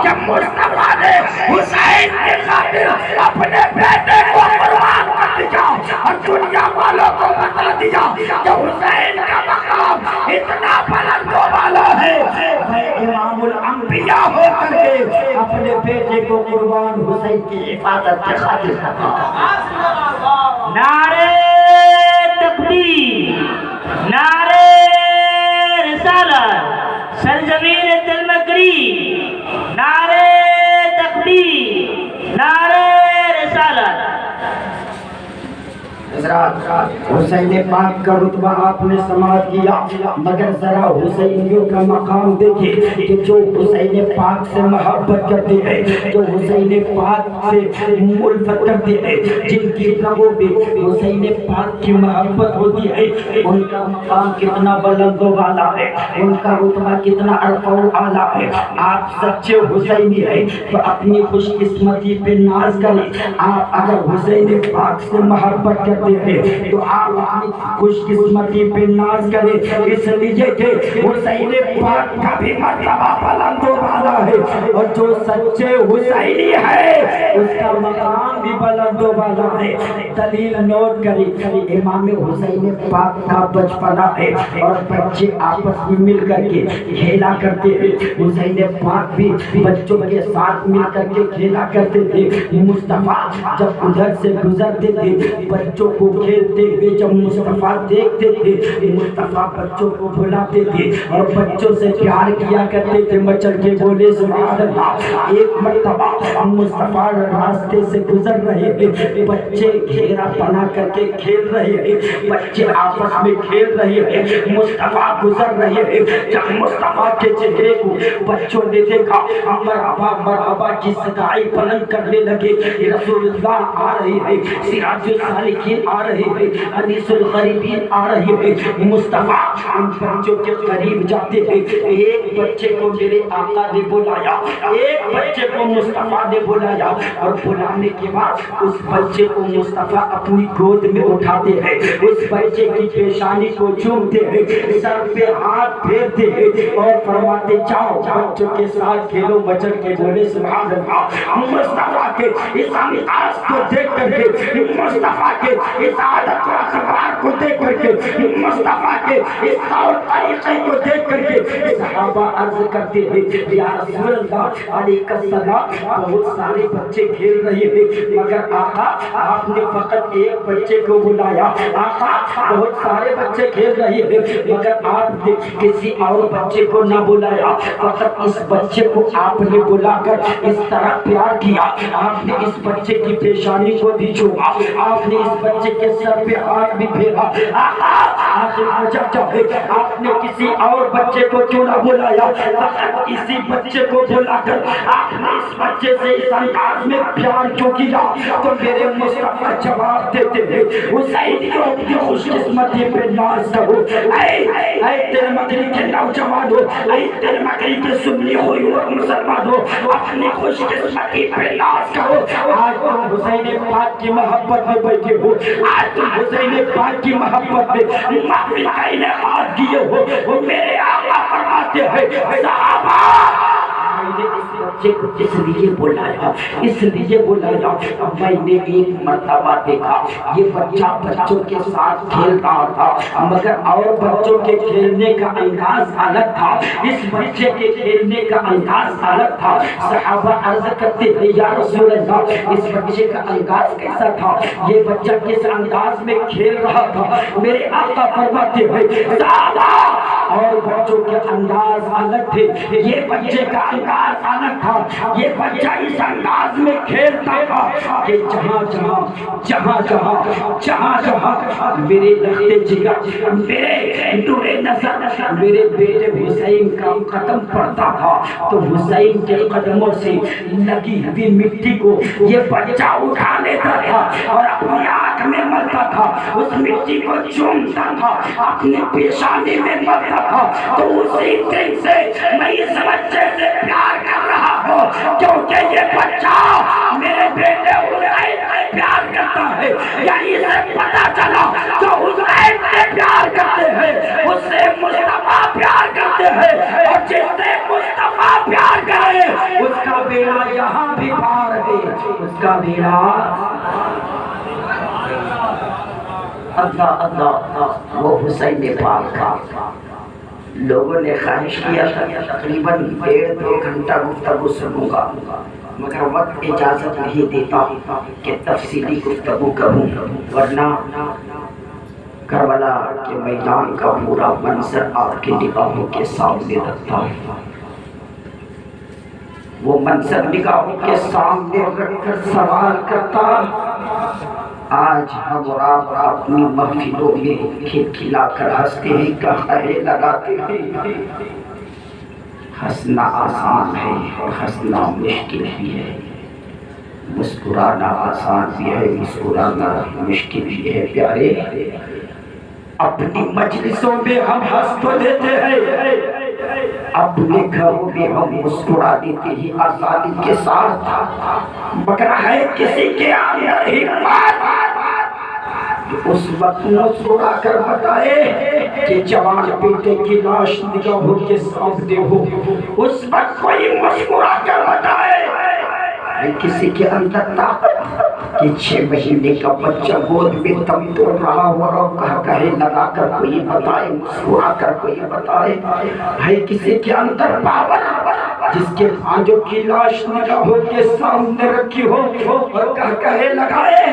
کہ مصطفیٰ نے حسین کی خاطر اپنے بیٹے کو قربان کر دیا اور دنیا والوں کو بتا دیا کہ حسین کا مقام اتنا بلند و بالا ہے. میں امام الانبیاء ہو کر کے اپنے بیٹے کو قربان حسین کی حفاظت کے خاطر کرتا ہوں. نعرہ تکبیر، نعرہ رسالت، سرزمین تلمکری، نعرہ تکبیر، نعرہ رسالت. حسین پاک کا رتبہ آپ نے سماعت کیا، مگر ذرا حسینیوں کا مقام دیکھیں کہ جو حسین پاک سے محبت کرتے ہیں، جو حسین پاک سے الفت کرتے ہیں، جن کی رگوں میں حسین پاک کی محبت ہوتی ہے، ان کا مقام کتنا بلند و بالا ہے، ان کا رتبہ کتنا عرفہ و اعلیٰ ہے. آپ سچے حسینی ہیں تو اپنی خوش قسمتی پہ ناز کریں. آپ اگر حسین پاک سے محبت کرتے ہیں تو آپ اپنی خوش قسمتی پہ ناز کریں. اس لیے کہ حسین پاک کا بھی مرتبہ بلند و بالا ہے، اور جو سچے حسینی ہے اس کا مقام بھی بلند و بالا ہے. دلیل نوٹ کریں، امام حسین پاک کا بچپنا ہے اور بچے آپس میں مل کر کے کھیلا کرتے ہیں. حسین پاک بھی بچوں کے ساتھ مل کر کے کھیلا کرتے تھے. مصطفیٰ جب ادھر سے گزرتے تھے بچوں کو کھیلتے ہوئے جب مصطفیٰ دیکھتے تھے، مصطفیٰ بچوں کو بلاتے تھے اور بچوں سے پیار کیا کرتے تھے. مچل کے بولے سبحان اللہ. ایک مرتبہ مصطفیٰ راستے سے گزر رہے تھے، بچے گھیرا بنا کر کے کھیل رہے ہیں، بچے آپس میں کھیل رہے ہیں، مصطفیٰ گزر رہے ہیں. جب مصطفیٰ کے چہرے کو بچوں نے دیکھا، مرحبا مرحبا کی صدائی بلند کرنے لگے. رسول اللہ آ رہے ہیں، سراج السالکین آ رہے ہیں، انیس الغریبین آ رہے ہیں. مصطفیٰ ان بچوں کے قریب جاتے ہیں. ایک بچے کو میرے آقا نے بلایا، ایک بچے کو مصطفیٰ نے بلایا، اور بلانے کے بعد اس بچے کو مصطفیٰ اپنی گود میں اٹھاتے ہیں، اس بچے کی پیشانی کو چومتے ہیں، سر پہ ہاتھ پھیرتے ہیں اور فرماتے جاؤ بچوں کے ساتھ کھیلو. بچے کے بولے سبحان اللہ. مصطفیٰ کے اس انداز کو دیکھ کر کے، مصطفیٰ کے اس عادت و اخبار کو دیکھ کر کے، مصطفیٰ کے اس طور طریقے کو دیکھ کر کے صحابہ عرض کرتے ہیں یا رسول اللہ علیہ السلام بہت سارے بچے کھیل رہے ہیں، مگر آقا آپ نے فقط ایک بچے کو بلایا. آقا بہت سارے بچے کھیل رہے ہیں مگر آپ نے کسی اور بچے کو نہ بلایا، فقط اس بچے کو آپ نے بلا کر اس طرح پیار کیا. آپ نے اس بچے کی پیشانی کو بھی چھوا، آپ نے اس بچے کے سر پہ ہاتھ بھی پھیرا. آپ نے کسی اور بچے کو کیوں نہ بلایا، فقط اسی بچے کو بلا کر آپ نے اس بچے سے اس انداز میں پیار کیوں کیا. تو میرے مصطفیٰ جواب دیتے ہیں حسینیوں کی خوش قسمتی پہ ناز کرو. اے تیرے مکری کے نوجوانوں، اے تیرے مکری کے سنی ہوئی مسلمانوں، اپنی خوش قسمتی پہ ناز کرو. آج تم حسین پاک کی محبت میں بیٹھے ہو، آج تم حسین پاک کی محبت میں محفل کا انعقاد کیے ہو. میرے آقا فرماتے ہیں صحابہ میں نے اس بچے کو اس لیے بلایا، اس لیے بلایا میں نے ایک مرتبہ دیکھا یہ بچہ بچوں کے ساتھ کھیل رہا تھا، مگر اور بچوں کے کھیلنے کا انداز الگ تھا، اس بچے کے کھیلنے کا انداز الگ تھا. صحابہ عرض کرتے ہیں یا رسول اللہ اس بچے کا انداز کیسا تھا، یہ بچہ کس انداز میں کھیل رہا تھا. میرے آقا فرماتے ہیں صحابہ اور بچوں کے انداز الگ تھے، یہ بچے کا انداز الگ تھا. یہ بچہ اس انداز میں کھیلتا تھا کہ جہاں جہاں میرے لختے جگر، میرے نور نظر میرے بیٹے حسین کا قدم پڑتا تھا تو حسین کے قدموں سے لگی ہوئی مٹی کو یہ بچہ اٹھا لیتا تھا اور اپنی آنکھ میں ملتا تھا، اس مٹی کو چومتا تھا، اپنی پیشانی میں ملتا تھا. تو اسی دن سے میں اس بچے سے پیار کر رہا ہوں کیونکہ یہ بچہ میرے بیٹے حسین سے پیار کرتا ہے. یعنی اسے پتا چلا جو حسین سے پیار کرتے ہیں اس سے مصطفیٰ پیار کرتے ہیں، اور جس سے مصطفیٰ پیار کرے اس کا بیڑا یہاں بھی پار ہے، اس کا بیڑا اللہ اللہ وہ حسین پاک کا لوگوں نے خواہش کیا تقریباً 1.5-2 گھنٹہ گفتگو سنوں گا، مگر وقت اجازت نہیں دیتا کہ تفصیلی گفتگو کروں، ورنہ کربلا کے میدان کا پورا منظر آپ کی نگاہوں کے سامنے رکھتا ہے۔ وہ منظر نگاہوں کے سامنے رکھ کر سوال کرتا، آج ہم اور آپ اپنی محفلوں میں کھلکھلا کر ہنستے ہیں، کہے لگاتے ہیں۔ ہنسنا آسان ہے اور ہنسنا مشکل بھی ہے، مسکرانا آسان بھی ہے، مسکرانا مشکل بھی ہے۔ پیارے، اپنی مجلسوں میں ہم ہنس تو لیتے ہیں، اپنے گھروں میں ہم مسکرا دیتے ہیں آسانی کے ساتھ، مگر ہے کسی کے اندر ہمت اس وقت مسکرا کر بتائے کہ جوان بیٹے کی لاش نگاہوں کے سامنے ہو، اس وقت کوئی مسکرا کر بتائے ہے کسی کے اندر طاقت کہ 6 مہینے کا بچہ گود میں دم توڑ رہا ہو اور کہے لگا کر کوئی بتائے، مسکرا کر کوئی بتائے، ہے کسی کے اندر پاور جس کے بھانجوں کی لاش نگاہوں کے سامنے رکھی ہو اور کہے لگائے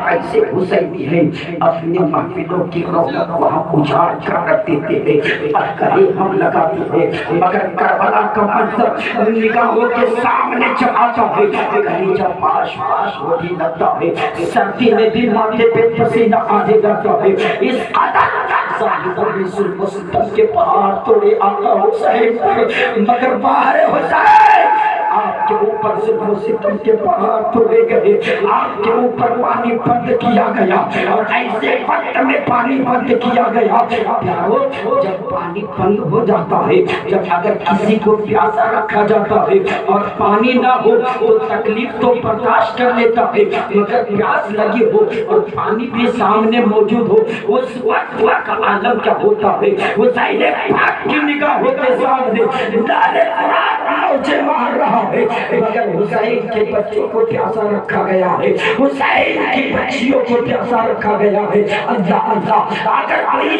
ایسے حسینی ہیں اپنے محفلوں کی رونق وہاں اجاڑ کر رکھ دیتے ہیں اور کہیں ہم لگاتے ہیں، مگر کربلا کا منظر نگاہوں کے سامنے جب آتا ہے کہیں جب پاش پاش ہونے لگتا ہے، سردی میں بھی ماتھے پہ پسینہ آنے لگتا ہے، اس قدر ظاہر ظلم و ستم کے پہاڑ توڑے آقا حسین پر، مگر باہر حسین آپ کے اوپر ظلم و ستم کے پہاڑ توڑے گئے، آپ کے اوپر پانی بند کیا گیا اور ایسے وقت میں پانی بند کیا گیا۔ پیارو، جب پانی بند ہو جاتا ہے، جب اگر کسی کو پیاسا رکھا جاتا ہے اور پانی نہ ہو تو تکلیف تو برداشت کر لیتا ہے، مگر پیاس لگی ہو اور پانی بھی سامنے موجود ہو، اس وقت کا عالم کیا ہوتا ہے؟ حسین پاک کی نگاہوں کے سامنے نعرے قرآن مجھے مار رہا ہے، مگر حسین کے بچوں کو پیاسا رکھا گیا ہے، حسین کی بچیوں کو پیاسا رکھا گیا ہے۔ اللہ اللہ، اگر کوئی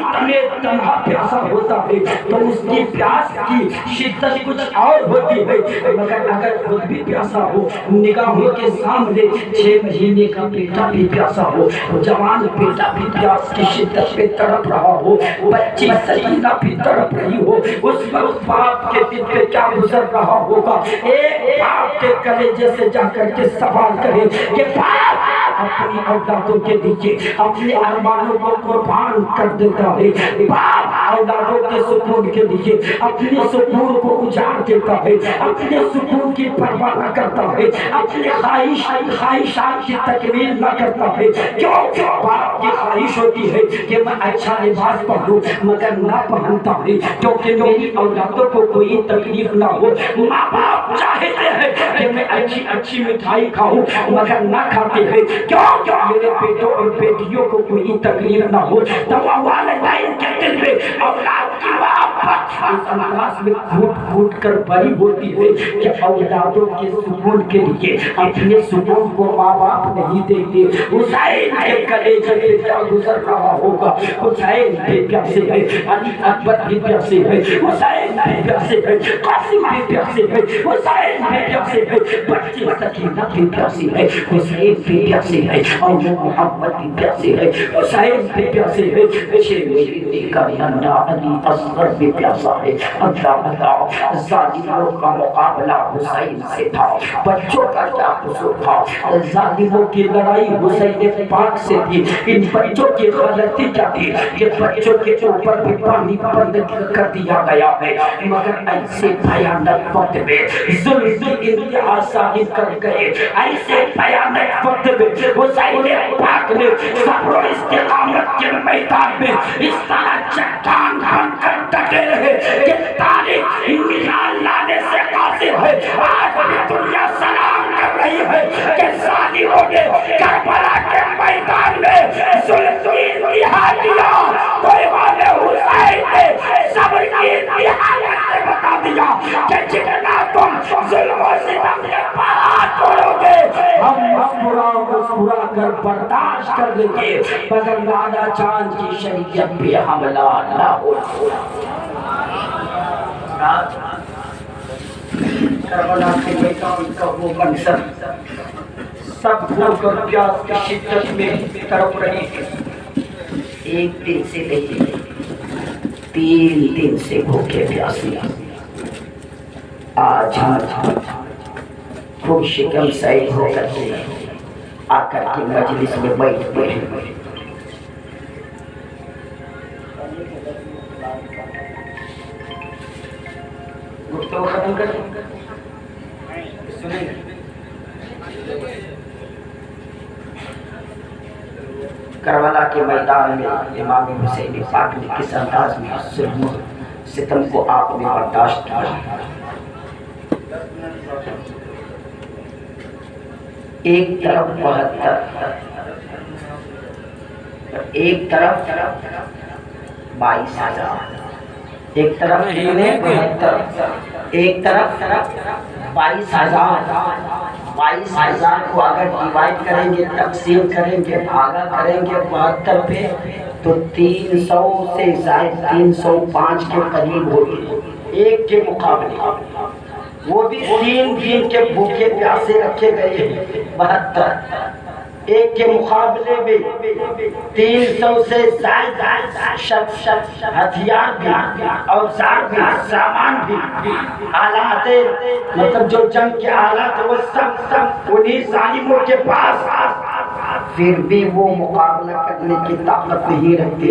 تنہا پیاسا ہوتا ہے تو اس کی پیاس کی شدت کچھ اور ہوتی ہے، مگر اگر خود بھی پیاسا ہو، نگاہوں کے سامنے 6 مہینے کا بیٹا بھی پیاسا ہو، جوان بیٹا بھی پیاس کی شدت پہ تڑپ رہا ہو، بچی سکینہ بھی تڑپ رہی ہو، اس وقت باپ کے دل پہ کیا گزر رہا ہوگا؟ ایک باپ کے کلیجے سے جا کر کے سوال کرے کہ باپ اپنی اولادوں کے لیے اپنے ارمانوں کو قربان کر دیتا ہے، باپ اولادوں کے سکون کے لیے اپنے سکون کو اجاڑ دیتا ہے، اپنے سکون کی پرواہ نہ کرتا ہے، اپنے خواہشات کی تکمیل نہ کرتا ہے۔ کیوں؟ باپ کی خواہش ہوتی ہے کہ میں اچھا لباس پہنوں، مگر نہ پہنتا ہے کیونکہ میری اولادوں کو کوئی تکلیف نہ ہو۔ ماں باپ چاہتے ہیں کہ میں اچھی اچھی مٹھائی کھاؤں، مگر نہ کھاتے ہیں، کیوں؟ میرے بیٹوں اور بیٹیوں کو کوئی تکلیف نہ ہو۔ تو والدین کے دل میں اولاد کی محبت اس انداز میں پھوٹ پھوٹ کر بھری ہوتی ہے کہ اولادوں کے سکون کے لیے اپنے سکون کو ماں باپ نہیں دیتے۔ حسین کے کلیجے پہ کیا گزر رہا ہوگا؟ حسین بھی پیاسے ہے، علی اکبر بھی پیاسے ہے، حسین بھی پیاسے ہے، قاسم بھی پیاسے ہے، حسین بھی پیاسے ہے، بچی سکینہ بھی پیاسی ہے، حسین بھی پیاسے ہے، اور محمد بھی پیاسے ہے، حسین بھی پیاسے ہے، 6 مہینے کا ننھا علی اصغر بھی پیاسا ہے۔ اللہ اللہ، ظالموں کا مقابلہ حسین سے تھا، بچوں کا کیا قصور تھا؟ ظالموں کی لڑائی حسین پاک سے تھی، ان بچوں کی غلطی کیا تھی کہ بچوں کے اوپر بھی پانی بند کر دیا گیا ہے، مگر ایسے بھیانک وقت میں ظلم کی انتہا ثابت کر گئے، ایسے بھیانک وقت میں حسین پاک نے صبر و استقامت کے میدان میں اس طرح چٹان بن کر ڈٹے رہے کہ تاریخ مثال لانے سے قاصر ہے۔ آج بھی دنیا سلام کر رہی ہے کہ ظالموں نے کربلا کے میدان میں ظلم کی انتہا دیا، تو امام حسین نے صبر کی انتہا سے بتا دیا کہ جتنا تم ظلم و اگر برداشت کر لیں گے مگر لالا چاند کی شریعت پہ حملہ نہ ہو۔ کربلا کے میدان کا وہ منظر، سب بھوک اور پیاس کی شدت میں تڑپ رہے ہیں، ایک دن سے نہیں 3 دن سے بھوکے پیاسے، آج ہم خود شکم سعید ہو کر کے آ کر کے مجلس میں بیٹھ گئے ہیں۔ گفتگو ختم کر سنیں۔ کربلا کے میدان میں امام حسین پاک نے کس انداز میں ظلم و ستم کو آپ نے برداشت کیا۔ ایک طرف 72، ایک طرف 22,000، ایک طرف 72، ایک طرف 22,000 کو اگر ڈیوائڈ کریں گے، تقسیم کریں گے، بھاگا کریں گے 72 پہ تو 300 سے زائد 305 کے قریب ہوگی ایک کے مقابلے، وہ بھی 3 دن کے بھوکے پیاسے رکھے گئے ہیں 72، ایک کے مقابلے میں 300 سے زائد ہتھیار بھی، اوزار بھی، سامان بھی، آلات مطلب جو جنگ کے آلات وہ سب انہیں ظالموں کے پاس، پھر بھی وہ مقابلہ کرنے کی طاقت نہیں رکھتے،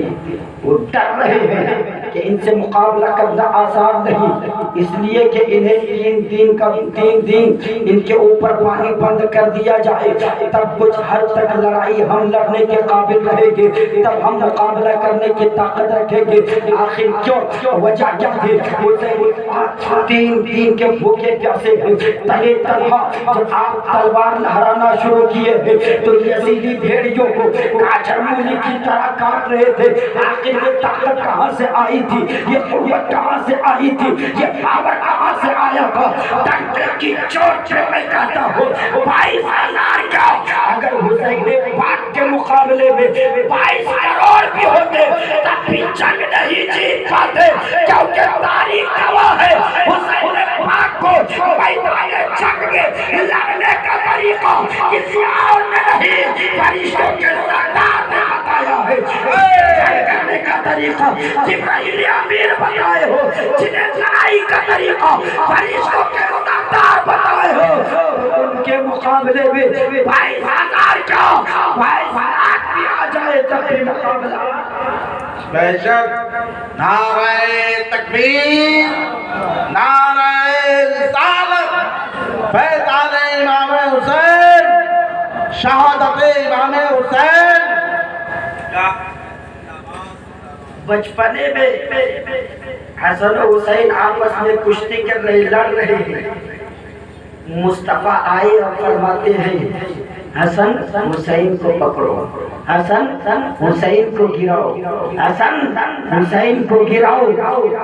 وہ ڈر رہے ہیں کہ ان سے مقابلہ کرنا آسان نہیں، اس لیے کہ انہیں 3 دن ان کے اوپر پانی بند کر دیا جائے، تب کچھ حد تک لڑائی ہم لڑنے کے قابل رہیں گے، تب ہم مقابلہ کرنے کی طاقت رکھیں گے۔ آخر کیوں وجہ کیا تھی؟ 3 دن کے بھوکے پیاسے تلے تنہا جب آپ تلوار لہرانا شروع کیے تو یزیدی بھیڑیوں کو کاچر مولی کی طرح کاٹ رہے تھے۔ آخر یہ طاقت کہاں سے آئی تھی؟ یہ قوت کہاں سے آئی تھی؟ یہ پاور کہاں سے آیا تھا؟ ڈنڈے کی چوٹ سے میں کہتا ہوں 22,000 کا اگر حسین پاک کے مقابلے میں 22 کروڑ بھی ہوتے تب بھی جنگ نہیں جیت پاتے، کیونکہ تاریخ گواہ ہے حسین پاک کو میدان جنگ میں لڑنے کا طریقہ کسی اور نے نہیں فرشتوں کے سردار نے بتایا ہے، جنگ کرنے کا طریقہ جبرائیل امین بتائے ہو، جنہیں لڑائی کا طریقہ فرشتوں کے سردار بتائے ہو، ان کے مقابلے میں 22,000 کا 22,000 بھی آ جائے تب بھی مقابلہ۔ بے شک نعرہ تکبیر، نعرہ رسالت، فیضان امام حسین، شہادت امام حسین۔ بچپنے میں حسن و حسین آپس میں کشتی کر رہے، لڑ رہے ہیں، مصطفیٰ آئے اور فرماتے ہیں حسن حسین کو پکڑو، حسن حسین کو گراؤ، حسن حسین کو گراؤ۔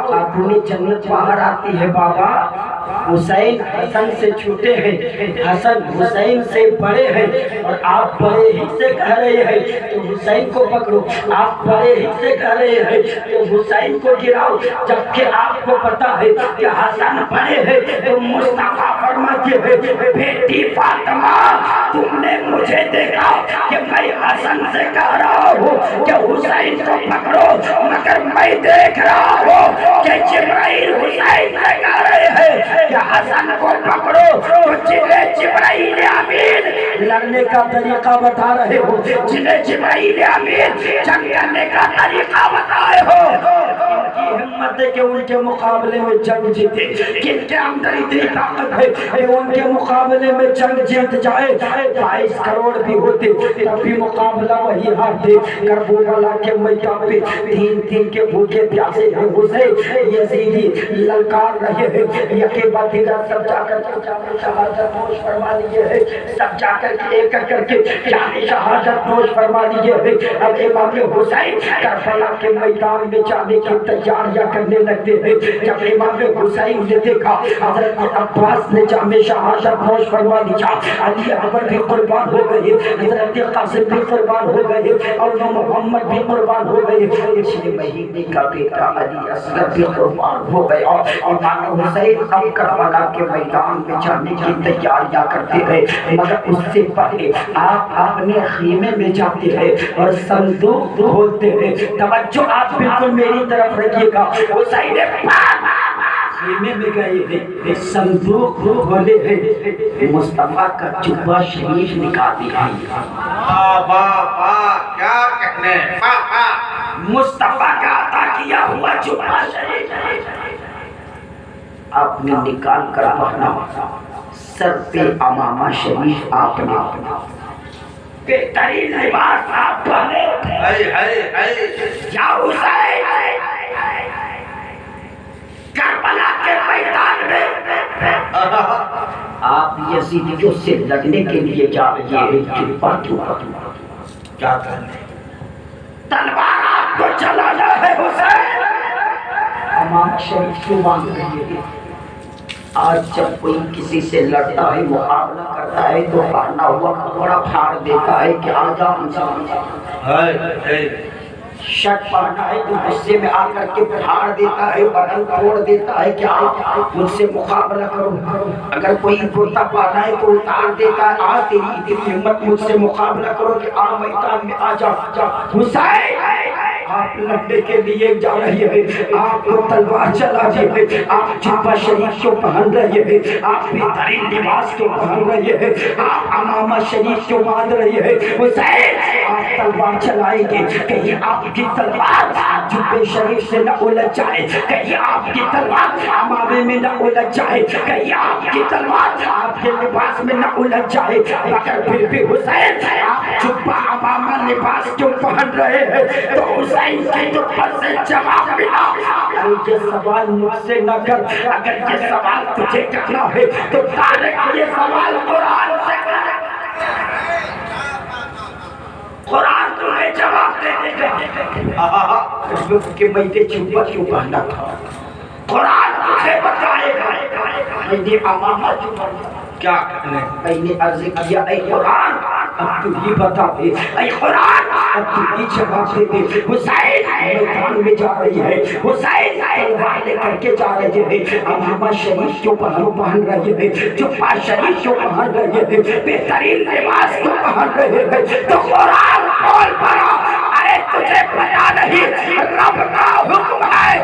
خاتون جنت باہر آتی ہے، بابا حسین حسن سے چھوٹے ہیں، حسن حسین سے بڑے ہیں، اور آپ بڑے ہی سے کہہ رہے ہیں تو حسین کو پکڑو، آپ بڑے ہی سے کہہ رہے ہیں تو حسین کو گراؤ، جبکہ آپ کو پتا ہے کہ حسن بڑے ہیں تو مصطفیٰ فرماتے ہیں بیٹی فاطمہ تم نے مجھے دیکھا کہ میں حسن سے کہہ رہا ہوں کہ حسین کو پکڑو، مگر میں دیکھ رہا ہوں کہ جبرائیل حسین سے کہہ رہے ہیں کہ حسن کو پکڑو، جنہیں جبرائیل امین لڑنے کا طریقہ بتا رہے ہو، جنہیں جبرائیل امین جنگ کرنے کا طریقہ بتائے ہو، کی ہمت ہے کہ ان کے مقابلے میں جنگ جیتے، کن کے اندر اتنی طاقت ہے کہ ان کے مقابلے میں جنگ جیت جائے، 22 کروڑ بھی ہوتے تب بھی مقابلہ وہی ہارتے۔ کربلا کے میدان پہ 3 دن کے بھوکے پیاسے ہیں حسین، یزیدی للکار رہے ہیں، یقین بات دیگر سب جا کر کے شہادت نوش فرما لیے ہیں، سب جا کر ایک کر کے جان شہادت نوش فرما دیجئے۔ اب امام حسین کربلا کے میدان میں جانے کی تیاریاں کرنے لگتے ہیں۔ جب امام حسین نے دیکھا حضرت عباس نے جام شہادت نوش فرما دیا، علی اکبر بھی قربان ہو گئے، حضرت قاسم بھی قربان ہو گئے، اور محمد بھی قربان ہو گئے، 6 مہینے کا بیٹا علی اصغر بھی قربان ہو گیا۔ امام حسین اب کربلا کے میدان میں جانے کی تیاریاں کرتے ہیں، مگر اس سے پہلے آپ اپنے خیمے میں جاتے ہیں اور صندوق کھولتے ہیں۔ توجہ آپ بالکل میری طرف رکھیے گا۔ حسین پاک خیمے میں گئے ہیں، صندوق کھولے ہیں، مصطفیٰ کا جبہ شریف نکال دیا۔ کیا کہنے مصطفیٰ کا عطا کیا ہوا جبہ شریف آپ نے نکال کر پہنا، سر پہ امامہ شریف آپ نے بہترین لباس آپ پہنے یا حسین کربلا کے میدان میں آپ یزیدیوں سے لڑنے کے لیے جا رہے ہیں، جبہ کیا کرنے تلوار آپ کو چلانا ہے حسین۔ امام شریف کو مانگ رہی ہے، آج جب کوئی کسی سے لڑتا ہے، مقابلہ کرتا ہے تو پہنا ہوا کپڑا پھاڑ دیتا ہے کہ آجا ہم سے شرٹ پہنا ہے تو غصے میں آ کر کے پھاڑ دیتا ہے، بدن توڑ دیتا ہے کہ آپ مجھ سے مقابلہ کرو۔ اگر کوئی کرتا پہنا ہے تو اتار دیتا ہے، آ تیری اتنی ہمت مجھ سے مقابلہ کرو کہ آ میدان میں آ جا۔ حسین آپ لڑنے کے لیے جا رہی ہے، آپ کو تلوار چلا رہی ہے، آپ جبہ شریف کو پہن رہے ہیں، آپ بہترین لباس کو پہن رہے ہیں، آپ امامہ شریف کو باندھ رہے ہیں۔ حسین آپ تلوار چلائیں گے، کہیں آپ کی تلوار جبہ شریف سے نہ الجھ جائے، کہیں آپ کی تلوار امامے میں نہ الجھ جائے، کہیں آپ کی تلوار آپ کے لباس میں نہ الجھ جائے، مگر پھر بھی حسین آپ جبہ امامہ لباس کیوں پہن رہے ہیں؟ تو حسین کی جبہ سے جواب ملا، یہ سوال مجھ سے نہ کر، اگر یہ سوال تجھے کرنا ہے تو طارق یہ سوال قرآن سے کر، قرآن تمہیں جواب دے گا کہ میں نے جبہ کیوں پہنا تھا، قرآن تجھے بتائے گا۔ میں نے امامہ جبہ کیا کہنے، میں نے عرض کیا اے قرآن اب تو ہی بتا دے، اے قرآن اب تو ہی جواب دے دے۔ حسین میدان میں جا رہی ہے، حسین تلوار لے کر کے جا رہے ہیں، امامہ شریف کو پہن رہے ہیں، جبہ شریف کو پہن رہے ہیں، بہترین لباس کو پہن رہے ہیں، تو قرآن بول پڑا ارے تجھے پتا نہیں رب کا حکم ہے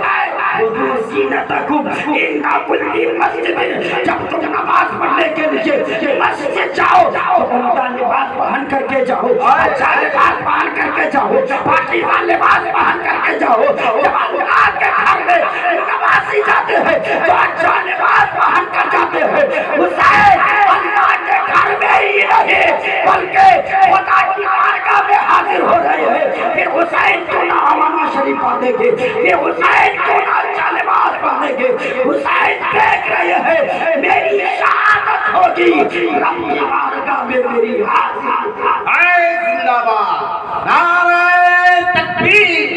خذوا زینتکم عند کل مسجد، جب تم نماز پڑھنے کے لیے مسجد جاؤ تو عمدہ لباس پہن کر کے جاؤ، اچھا لباس پہن کر کے جاؤ، پاکیزہ لباس پہن کر کے جاؤ۔ جب اللہ کے گھر میں نمازی جاتے ہیں تو اچھا لباس پہن کر جاتے ہیں۔ حسین اللہ کے گھر میں ہی نہیں بلکہ خدا کی بارگاہ میں حاضر ہو رہے ہیں، پھر حسین کیوں نہ امامہ شریف پہنیں گے، پھر حسین کیوں نہ اچھا لباس پہنیں گے؟ حسین دیکھ رہے ہیں میری شہادت ہوگی، رب کی بارگاہ میں میری حاضری۔ اے زندہ باد، نعرہ تکبیر،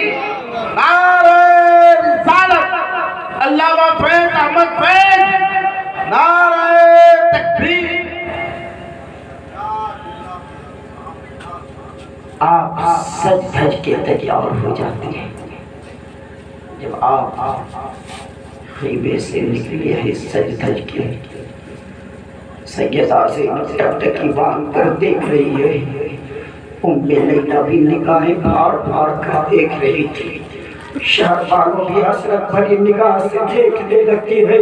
نعرہ رسالت، علامہ فیض احمد فیض، نعرہ تکبیر۔ آپ سج دھج کے تیار ہو جاتے ہیں، جب آپ خیمے سے نکلے ہیں سج دھج کے، سیدہ زینب ٹکٹکی باندھ کر دیکھ رہی ہے، ام لیلہ بھی نگاہیں بھار بھار کر دیکھ رہی تھی، شہر والوں بھی حسرت بھری نگاہ سے دیکھنے لگتی ہے،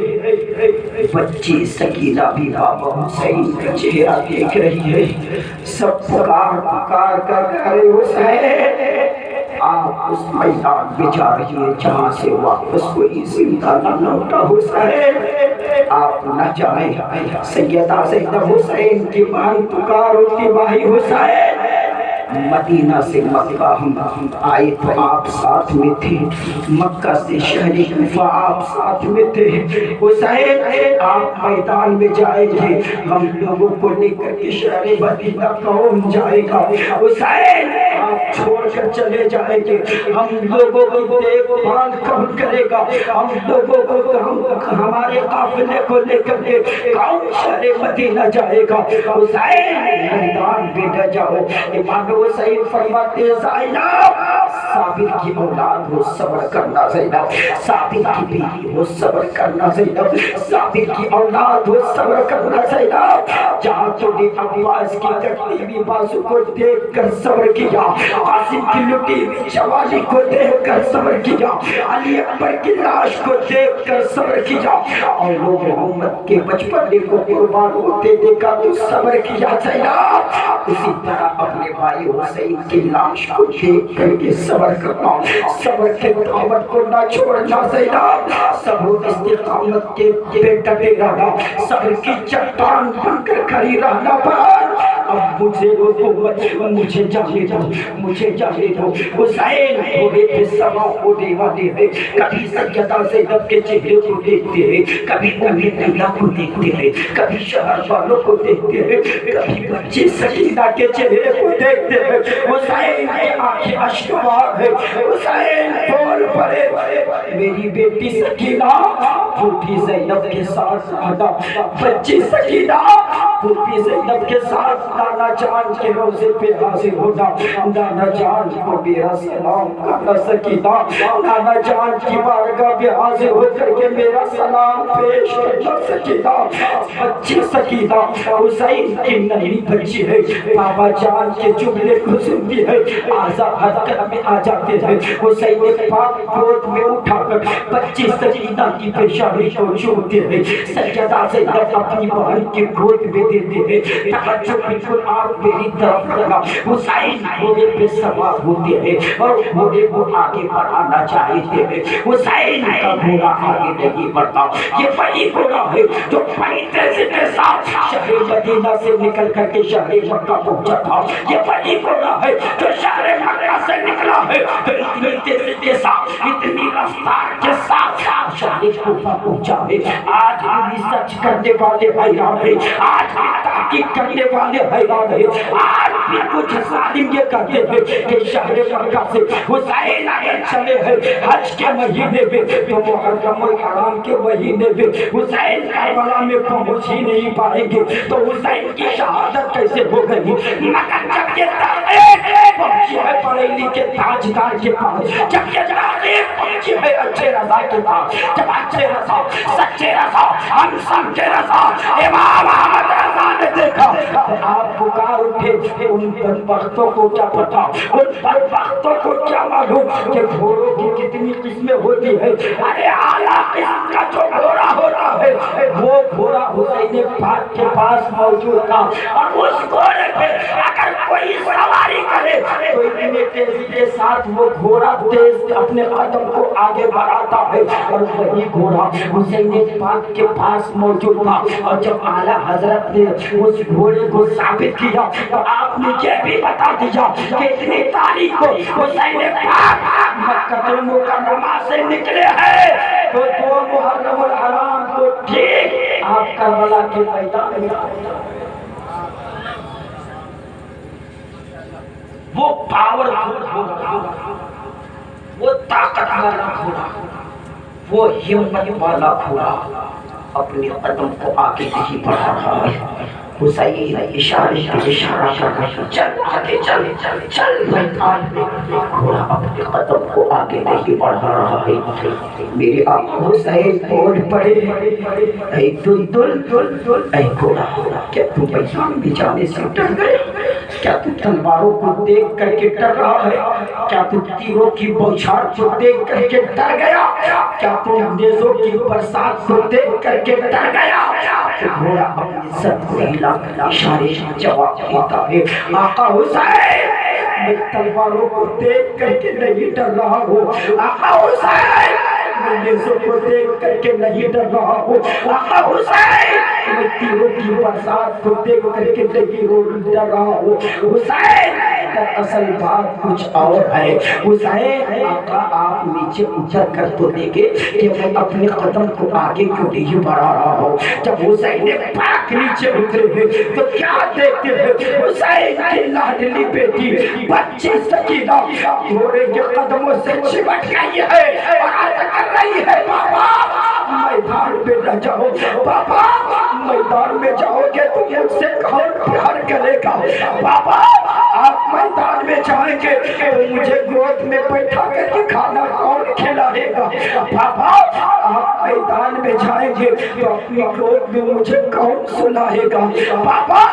بچی سکینہ بھی بابا حسین کا چہرہ دیکھ رہی ہے، سب پکار پکار کر کہہ رہے حسین آپ اس میدان میں جا رہی ہیں جہاں سے واپس کوئی زندہ نہ لوٹا، حسین آپ نہ جائیں۔ سیدہ زینب حسین کی مان پکار ہوتی، بھائی حسین مدینہ سے مکہ ہم آئے تو آپ ساتھ میں تھے، مکہ سے شہر کوفہ آپ ساتھ میں تھے۔ حسین آپ میدان میں جائیں گے، ہم لوگوں کو لے کر کے شہر مدینہ کون جائے گا؟ حسین آپ چھوڑ کر چلے جائیں گے، ہم لوگوں کو دیکھ بھال کون کرے گا؟ ہم لوگوں کو ہمارے قافلے کو لے کر کے کون شہر مدینہ جائے گا؟ حسین میدان میں نہ جاؤ۔ امام حسین فرماتے ہیں زینب صابر کی اولاد ہو صبر کرنا، زینب صابر کی بیوی ہو صبر کرنا، زینب صابر کی اولاد ہو صبر کرنا، زینب جہاں تو نے عباس کی تکلیمی بازو کو دیکھ کر صبر کیا، قاسم کی لٹی ہوئی جوانی کو دیکھ کر صبر کیا، علی اکبر کی لاش کو دیکھ کر صبر کیا، اور لوگ محمد کے بچپنے کو قربان ہوتے دیکھا تو صبر کیا۔ زینب اسی طرح اپنے بھائی حسین کی لاش کو دیکھ کر کے صبر کرنا، صبر کے دعوت کو نہ چھوڑنا، زینب صبر استقامت کے ڈٹے رہنا، صبر کی چٹان بن کر کھڑی رہنا۔ پر اب مجھے مجھے جانے دو، مجھے جانے دو۔ حسین تھوڑے پہ سما ہونے والے ہیں، کبھی سیدہ زینب کے چہرے کو دیکھتے ہیں، کبھی دنیا کو دیکھتے ہیں، کبھی شہر والوں کو دیکھتے ہیں، کبھی بچی سکینہ کے چہرے کو دیکھتے ہیں۔ حسین کی آنکھیں اشکبار ہے، حسین بول پڑے میری بیٹی سکینہ پھوپھی زینب کے ساتھ آنا، بچی سکینہ پھوپھی زینب کے ساتھ نانا جان کے روزے پہ حاضر ہونا، نانا جان کو میرا سلام کرنا، سکینہ نانا جان کی بارگاہ میں حاضر ہو کر کے میرا سلام پیش کرنا، سکینہ بچی سکینہ حسین کی نئی بچی ہے، بابا جان کے جملے کو سنتی ہے، آزاد حرکت میں آ جاتے ہیں، حسین پاک گود میں اٹھا کر بچی سکینہ کی پیشانی کو چھوڑتے ہیں، سیدہ زینب اپنی بہن کی گود میں دیتے ہیں، توجہ بالکل آپ میری طرف لگا، حسین گھوڑے پہ سوار ہوتے ہیں اور گھوڑے کو آگے بڑھانا چاہتے ہیں، حسین کا گھوڑا آگے نہیں بڑھتا، یہ وہی گھوڑا ہے جو بڑی تیزی کے ساتھ شہر مدینہ سے نکل کر کے شہر مکہ پہنچا تھا، یہ وہی گھوڑا ہے جو شہر مکہ سے نکلا ہے تو اتنی تیزی کے ساتھ اتنی رفتار کے ساتھ شہر کوفہ پہنچا ہے۔ آج بھی سچ کرنے والے حیران ہیں، آج بھی تحقیق کرنے والے حیران ہیں، آج بھی کچھ ظالم یہ کہتے ہیں کہ شہر مکہ سے حسین اگر چلے ہیں حج کے مہینے میں تو محرم الحرام کے مہینے میں حسین کربلا میں پہنچ ہی نہیں پائیں گے تو حسین کی شہادت کیسے ہو گئی؟ مگر جب یہ تحقیق پہنچی ہے بریلی کے تاجدار کے پاس، جب یہ تحقیق پہنچی ہے اچھے رضا کے پاس، جب اچھے رضا سچے رضا ہم سب کے رضا امام احمد رضا نے دیکھا تو آپ پکار اٹھے، ان بدبختوں کو کیا پتا، ان بدبختوں کو کیا معلوم کہ گھوڑوں کی کتنی قسمیں ہوتی ہے؟ ارے اعلیٰ قسم کا جو گھوڑا ہوتا ہے وہ گھوڑا حسین پاک کے پاس موجود تھا، اور اس گھوڑے پہ اگر کوئی سواری کرے تو اتنے تیزی کے ساتھ وہ گھوڑا تیز اپنے قدم کو آگے بڑھاتا ہے، اور وہی گھوڑا حسین پاک کے پاس موجود تھا۔ اور جب اعلیٰ حضرت نے اس گھوڑے کو ثابت کیا تو آپ نے یہ بھی بتا دیا کہ اتنی تاریخ کو حسین پاک مکہ المکرمہ سے نکلے ہیں تو 2 محرم الحرام کو ٹھیک آپ کربلا کے میدان میں وہ پاورفل گھوڑا، وہ طاقت والا گھوڑا، وہ ہمت والا گھوڑا اپنے قدم کو آگے نہیں بڑھا رہا ہے۔ حسین اشارے کا اشارہ کر رہا، چل آگے چل چل میدان میں، گھوڑا اپنے قدم کو آگے نہیں بڑھا رہا ہے۔ میرے آقا حسین بول پڑے، اے دل اے گھوڑا، کیا تم میدان میں جانے سے ڈر گئے؟ کیا تم تلواروں کو دیکھ کر کے ڈر رہا ہے؟ کیا تم تیروں کی بوچھار کو دیکھ کر کے ڈر گیا؟ کیا تم نیزوں کی برسات کو دیکھ کر کے ڈر گیا؟ گھوڑا اپنی سر کو ہلا کر اشارے کا جواب دیتا ہے، آقا حسین میں تلواروں کو دیکھ کر کے نہیں ڈر رہا ہوں، آقا حسین میں نیزوں کو دیکھ کر کے نہیں ڈر رہا ہوں آقا حسین، میں تیروں کی برسات کو دیکھ کر کے نہیں ڈر رہا ہوں حسین، اصل بات کچھ اور ہے حسین۔ آقا آپ نیچے اتر کر تو دیکھے کہ میں اپنے قدم کو آگے کیوں نہیں بڑھا رہا ہوں۔ جب حسین پاک نیچے اترے ہیں تو کیا دیکھتے ہیں؟ حسین کی لاڈلی بیٹی بچی سکینہ گھوڑے کے قدموں سے چمٹ گئی ہے اور عرض کر رہی ہے بابا میدان میں نہ جاؤ، بابا میدان میں جاؤ گے تو مجھ سے کون پیار کرے گا؟ بابا آپ میدان میں جائیں گے تو مجھے گود میں بیٹھا کر کے کھانا کون کھلائے گا؟ بابا آپ میدان میں جائیں گے تو اپنی گود میں مجھے کون سلائے گا؟ بابا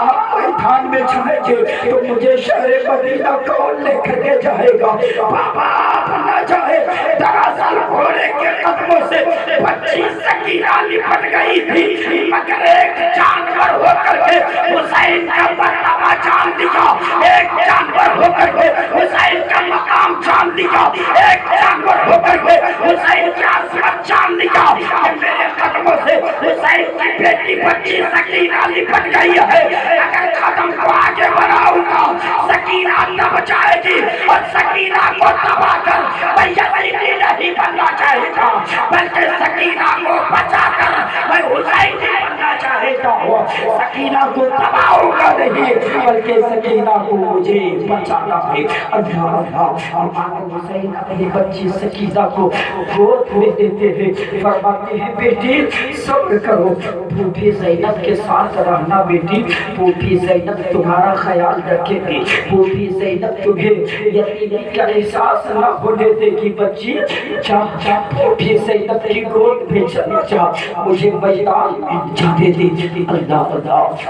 آپ میدان میں جائیں گے تو مجھے شہر مدینہ کون لے کر کے جائے گا؟ بابا آپ نہ جائے، دراصل گھوڑے کے قدموں سے بچی سکینہ لپٹ گئی تھی، مگر ایک جانور ہو کر کے حسین کا مرتبہ جان دیا، ایک جانور ہو کر کے حسین کا مقام جان دیا، ایک جانور ہو کر کے حسین کی عظمت جان دیا کہ میرے قدموں سے حسین کی بیٹی بچی سکینہ لپٹ گئی ہے، اگر قدم کو آگے بڑھاؤں گا سکینہ دب جائے گی اور سکینہ کو دبا کر میں یزیدی نہیں بننا چاہے گا بلکہ سکینہ کو بچا کر میں حسینی بننا چاہتا ہوں۔ سکینہ کو دباؤں گا نہیں بلکہ سکینہ کو مجھے بچانا ہے۔ اللہ امام حسین اپنی بچی سکینہ کو گود میں دیتے ہیں، فرماتے ہیں بیٹی صبر کرو، پھوپھی زینب کے ساتھ رہنا بیٹی، پھوپھی زینب تمہارا خیال رکھے گی، پھوپھی زینب تمہیں یتیمی کا احساس نہ ہونے دے گی بچی، جا پھوپھی زینب کی گود میں چلی جا، مجھے میدان میں جانے دے۔ اللہ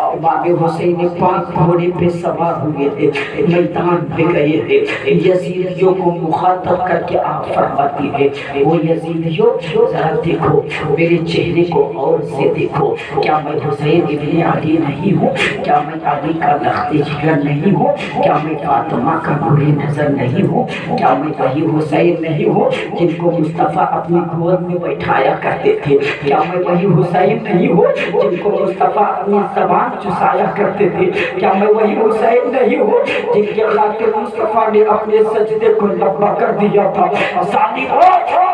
امام حسین پاک گھوڑے پہ سوار ہوئے تھے، میدان پہ گئے تھے، یزیدیوں کو مخاطب کر کے آپ فرماتی ہے وہ یزیدیوں ذرا دیکھو میرے چہرے کو اور سے دیکھو، کیا میں حسین ابن علی نہیں ہوں؟ کیا میں علی کا لخت جگر نہیں ہوں؟ کیا میں فاطمہ کا بری نظر نہیں ہوں؟ کیا میں وہی حسین نہیں ہوں جن کو مصطفیٰ اپنی گود میں بیٹھایا کرتے تھے؟ کیا میں وہی حسین نہیں ہوں جن کو مصطفیٰ اپنی زبان چسایا کرتے تھے؟ کیا میں وہی حسین نہیں ہوں جن کے خاطر مصطفیٰ نے اپنے سجدے کو لمبا کر دیا تھا؟ ثانی ہو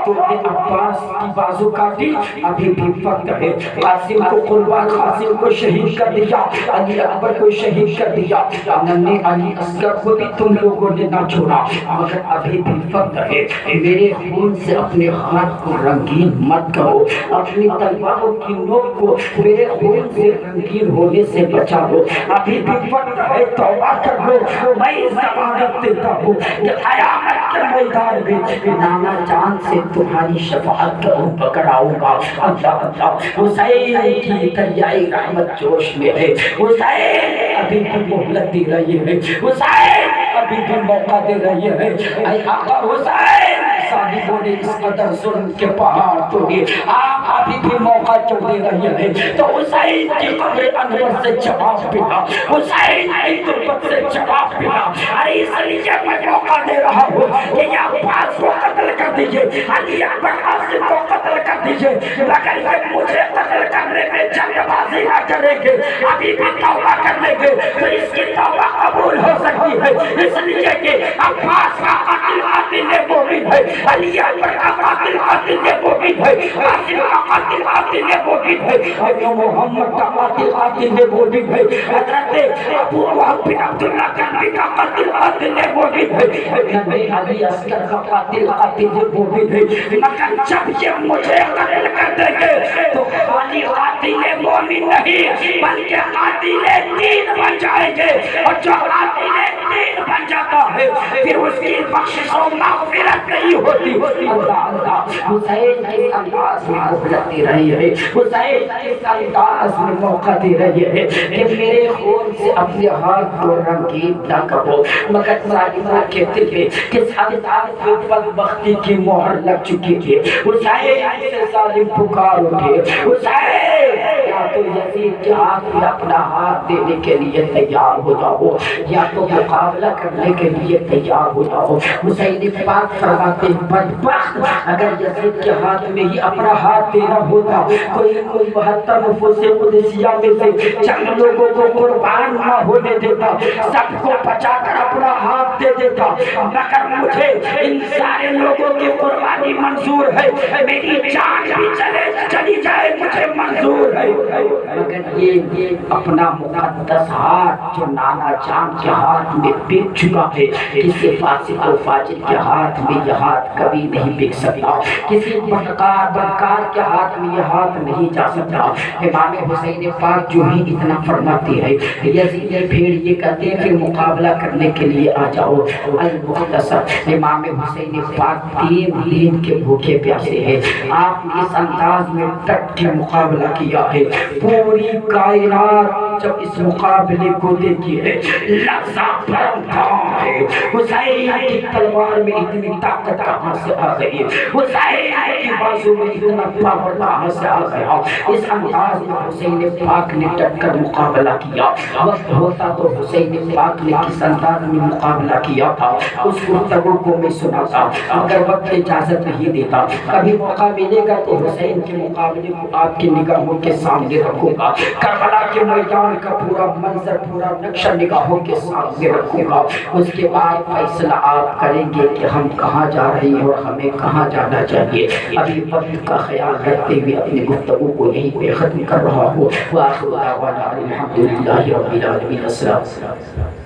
تم نے عباس کی بازو کاٹی، ابھی بھی وقت ہے، قاسم کو قربان، قاسم کو شہید کر دیا، علی اکبر کو شہید کر دیا، ننھے علی اصغر کو بھی تم لوگوں نے نہ چھوڑا، مگر ابھی بھی وقت ہے، میرے خون سے اپنے ہاتھ کو رنگین مت کرو، اپنی تلواروں کی نوک کو میرے خون سے رنگین ہونے سے بچا لو، ابھی بھی وقت ہے، توبہ کر لو۔ میں ضمانت دیتا ہوں کہ قیامت کے میدان میں نانا جان سے تمہاری شفاعت کا روح پکڑاؤں گا۔ اللہ حسین کی دریائے رحمت جوش میں ہے، حسین ابھی بھی مہلت دے رہی ہے، حسین ابھی بھی موقع دے رہی ہے۔ اے آقا حسین صاحبوں نے اس قدر ظلم کے پہاڑ توڑے، آپ ابھی بھی موقع کیوں دے رہی ہے؟ تو حسین کی قبر انور سے جواب ملا، حسین کی تربت سے جواب ملا۔ ارے اس لیے میں موقع دے رہا ہوں کہ یہ عباس کو قتل کر دیجئے، علی اکبر قاسم کو قتل کر دیجئے، مگر یہ مجھے قتل کرنے میں جلد بازی نہ کریں گے، ابھی بھی توبہ کر لیں گے تو اس کی توبہ قبول ہو سکتی ہے، اس لیے کہ عباس کا قاتل قاتل مومن ہے، علی اکبر کا قاتل قاتل مومن ہے، قاسم کا قاتل قاتل مومن ہے، اور محمد کا قاتل قاتل مومن ہے، حضرت ابو وہب بن عبداللہ کنبی کا قاتل قاتل مومن ہے، علی اصغر کا قاتل قاتل مومن ہے، مگر جب یہ مجھے قتل کر دیں گے تو خالی قاتل مومن نہیں بلکہ قاتل دین بن جائیں گے، اور جو قاتل دین بن جاتا ہے پھر اس کی بخشش و مغفرت نہیں ہوتی۔ اللہ حسین کے انداز میں مہلت دے رہی ہے، حسین کے انداز میں موقع دے رہی ہے کہ میرے خون سے اپنے ہاتھ کو رنگین نہ کرو، مگر ظالمہ کہتے ہیں کہ سادات کو بدبختی کی مہر لگ چکی ہے۔ حسین سے ظالم پکار اٹھے، حسین یا تو یزید کہ آپ بھی اپنا ہاتھ دینے کے لیے تیار ہو جاؤ یا تو مقابلہ کرنے کے لیے تیار ہو جاؤ۔ حسین پاک فرماتے بدبخت اگر یزید کے ہاتھ میں ہی اپنا ہاتھ دینا ہوتا کوئی 72 نفوس قدسیہ میں سے چند لوگوں کو قربان نہ ہونے دیتا، سب کو بچا کر اپنا ہاتھ دے دیتا، مگر مجھے ان سارے لوگوں کی قربانی منظور ہے، میری جان بھی چلی جائے مجھے منظور ہے، مگر یہ اپنا مقدس ہاتھ جو نانا جان کے ہاتھ میں بک چکا ہے، کسی فاسق و فاجر کے ہاتھ میں یہ ہاتھ کبھی نہیں بک سکتا، کسی بدکار کے ہاتھ میں یہ ہاتھ نہیں جا سکتا۔ امام حسین پاک جو ہی اتنا فرماتے ہیں، یزید بھیڑ یہ کہتے ہیں کہ مقابلہ کرنے کے لیے آ جاؤ۔ المختصر امام حسین پاک 3 دن کے بھوکے پیاسے ہیں، آپ نے اس انداز میں ڈٹ کے مقابلہ کیا ہے، پوری کائنات جب اس مقابلے کو دیکھی ہے لرزہ برتا ہے۔ حسین کی تلوار میں اتنی طاقت کہاں سے آ گئی، حسین کی بازو میں اتنا پاور کہاں سے آ گیا، اس انداز میں حسین پاک نے ڈٹ کر مقابلہ کیا۔ وقت ہوتا تو حسین پاک نے کس انداز میں مقابلہ کیا تھا اس گفتگو کو میں سناتا، مگر وقت اجازت نہیں دیتا، کبھی موقع ملے گا تو حسین کے مقابلے کو آپ کی نگاہوں کے سامنے رکھوں گا، کربلا کے میدان کا پورا منظر پورا نقشہ نگاہوں کے سامنے رکھوں گا، اس کے بعد فیصلہ آپ کریں گے کہ ہم کہاں جا رہے ہیں اور ہمیں کہاں جانا چاہیے۔ ابھی وقت کا خیال رکھتے ہوئے اپنی گفتگو کو یہیں پہ ختم کر رہا ہوں۔ وآخر دعوانا الحمدللہ رب العالمین۔ السلام